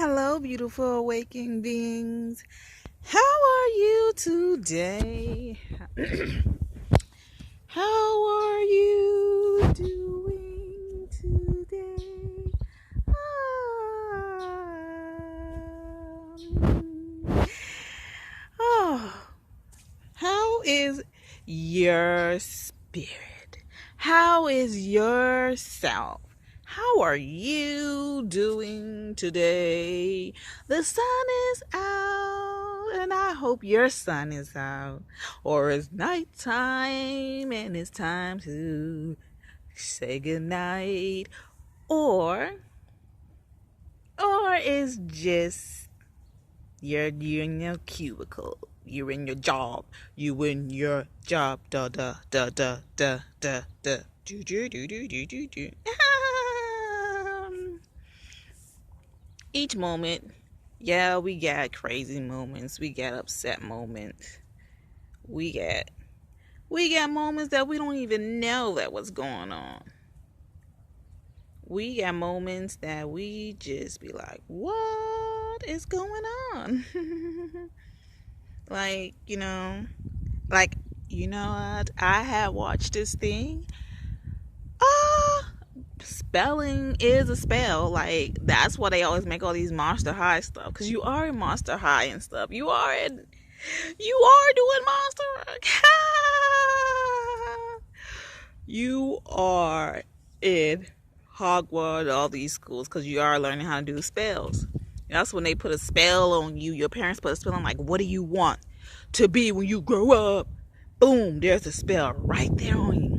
Hello, beautiful awakening beings. How are you today? How are you doing today? Um, oh, how is your spirit? How is yourself? How are you doing today? The sun is out, and I hope your sun is out. Or it's nighttime, and it's time to say goodnight. Or it's just you're in your cubicle. You're in your job. You in your job. Da da da da da da da. Do do do do do do do. Each moment, yeah, we got crazy moments. We got upset moments. We got we got moments that we don't even know that what's going on. We got moments that we just be like, what is going on? like, you know, like, what? I had watched this thing. Ah, spelling is a spell. Like, that's why they always make all these Monster High stuff. Because you are in Monster High and stuff. You are doing Monster You are in Hogwarts, all these schools, because you are learning how to do spells. That's when they put a spell on you. Your parents put a spell on, like, what do you want to be when you grow up? Boom, there's a spell right there on you.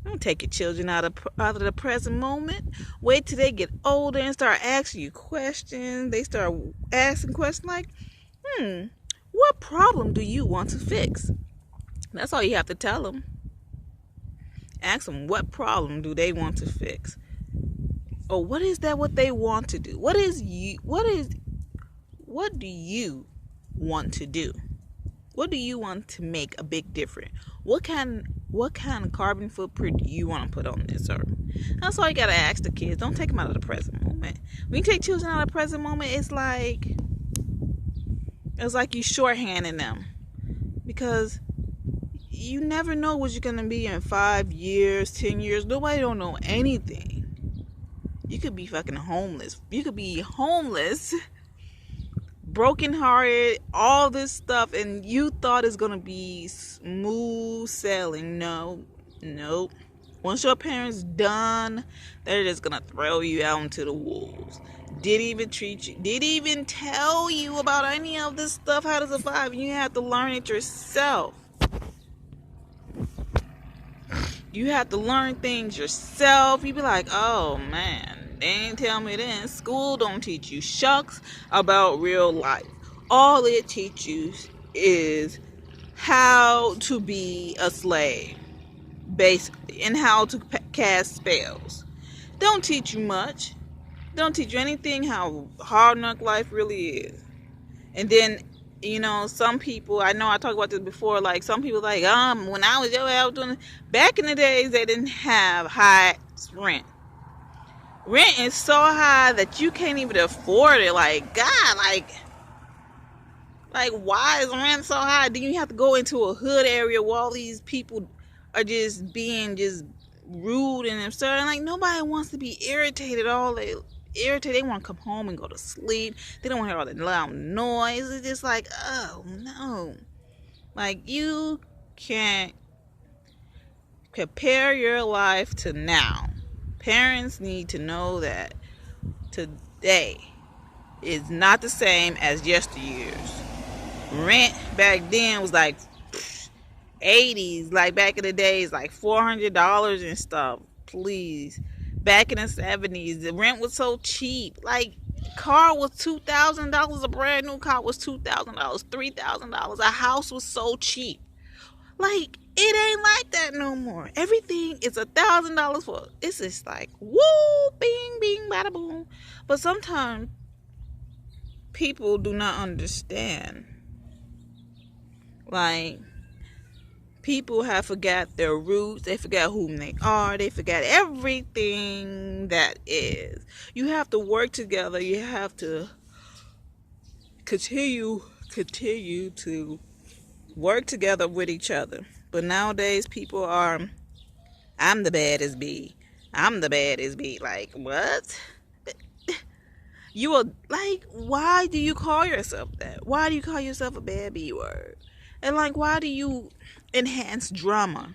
Don't take your children out of the present moment. Wait till they get older and start asking you questions. They start asking questions like, what problem do you want to fix? That's all you have to tell them. Ask them, what problem do they want to fix? Or what is that what they want to do? What do you want to do? What do you want to make a big difference? What kind of carbon footprint do you want to put on this earth? That's all you gotta ask the kids. Don't take them out of the present moment. When you take children out of the present moment, it's like you shorthanding them, because you never know what you're gonna be in 5 years, 10 years. Nobody don't know anything. You could be fucking homeless. You could be homeless, brokenhearted, all this stuff, and you thought it's gonna be smooth sailing. No, nope. Once your parents done, they're just gonna throw you out into the wolves. Didn't even tell you about any of this stuff, how to survive. You have to learn it yourself. You have to learn things yourself. You be like, oh man, they ain't tell me then. School don't teach you shucks about real life. All it teaches you is how to be a slave, basically, and how to cast spells. Don't teach you much. Don't teach you anything how hard knock life really is. And then, some people, I know I talked about this before, like some people like, when I was your age, I was doing, back in the days, they didn't have high rent. Rent is so high that you can't even afford it. Like, God, like why is rent so high? Then you have to go into a hood area where all these people are just being just rude and absurd. Like, nobody wants to be irritated. They want to come home and go to sleep. They don't want to hear all the loud noise. It's just like, oh no. Like, you can't compare your life to now. Parents need to know that today is not the same as yesteryears. Rent back then was like 80s, like back in the days, like $400 and stuff. Please. Back in the 70s, the rent was so cheap. Like, car was $2,000. A brand new car was $2,000, $3,000. A house was so cheap. Like, it ain't like that no more. Everything is $1,000 for. It's just like, woo, bing, bing, bada boom. But sometimes people do not understand. Like, People have forgot their roots. They forgot whom they are. They forgot everything that is. You have to work together. You have to continue to work together with each other. But nowadays, people are, I'm the baddest bee. I'm the baddest bee. Like, what? You are like, why do you call yourself that? Why do you call yourself a bad B word? And like, why do you enhance drama?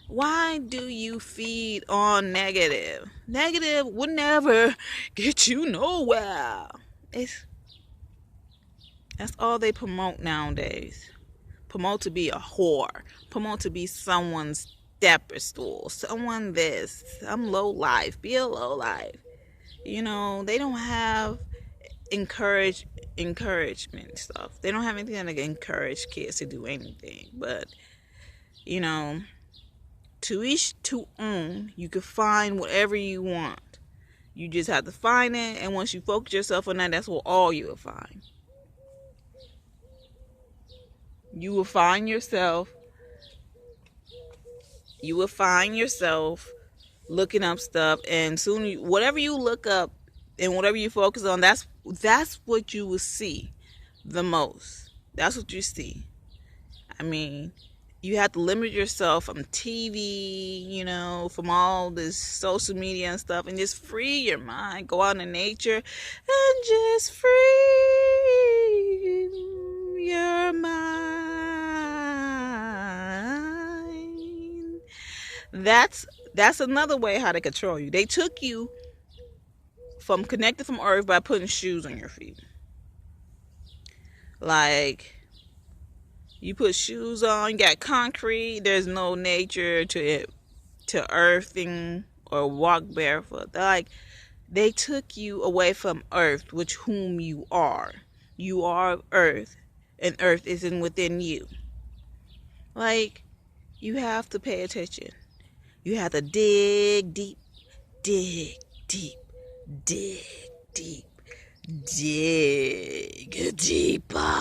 Why do you feed on negative? Negative would never get you nowhere. That's all they promote nowadays. Promote to be a whore. Promote to be someone's stepper stool. Someone this. Some low life. Be a low life. You know, they don't have encouragement stuff. They don't have anything to encourage kids to do anything. But, you know, to each to own, you can find whatever you want. You just have to find it, and once you focus yourself on that, that's what all you will find. You will find yourself looking up stuff, and soon whatever you look up and whatever you focus on, that's what you will see the most. That's what you see. I mean, you have to limit yourself from TV, you know, from all this social media and stuff, and just free your mind. Go out in nature and just free your mind. That's another way how to control you. They took you from connected from earth by putting shoes on your feet. Like, you put shoes on, you got concrete, there's no nature to earthing or walk barefoot. They took you away from earth, which whom you are. You are earth, and earth isn't within you. Like, you have to pay attention. You have to dig deep, dig deep, dig deep, dig deeper.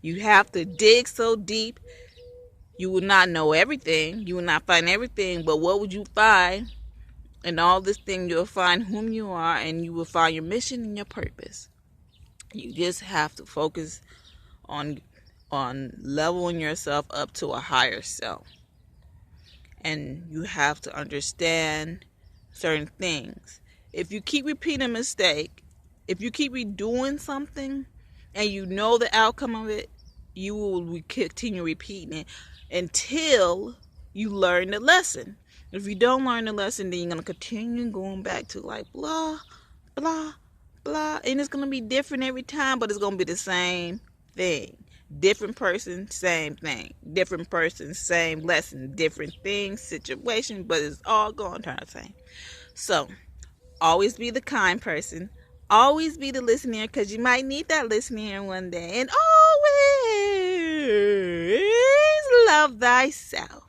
You have to dig so deep. You will not know everything. You will not find everything. But what would you find? In all this thing, you'll find whom you are, and you will find your mission and your purpose. You just have to focus on leveling yourself up to a higher self. And you have to understand certain things. If you keep repeating a mistake, if you keep redoing something, and you know the outcome of it, you will continue repeating it until you learn the lesson. If you don't learn the lesson, then you're going to continue going back to like blah, blah, blah. And it's going to be different every time, but it's going to be the same thing. Different person, same thing. Different person, same lesson. Different thing, situation, but it's all going to turn the same. So, always be the kind person. Always be the listener, because you might need that listener one day. And always love thyself.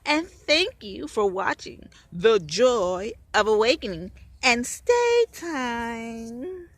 And thank you for watching The Joy of Awakening. And stay time.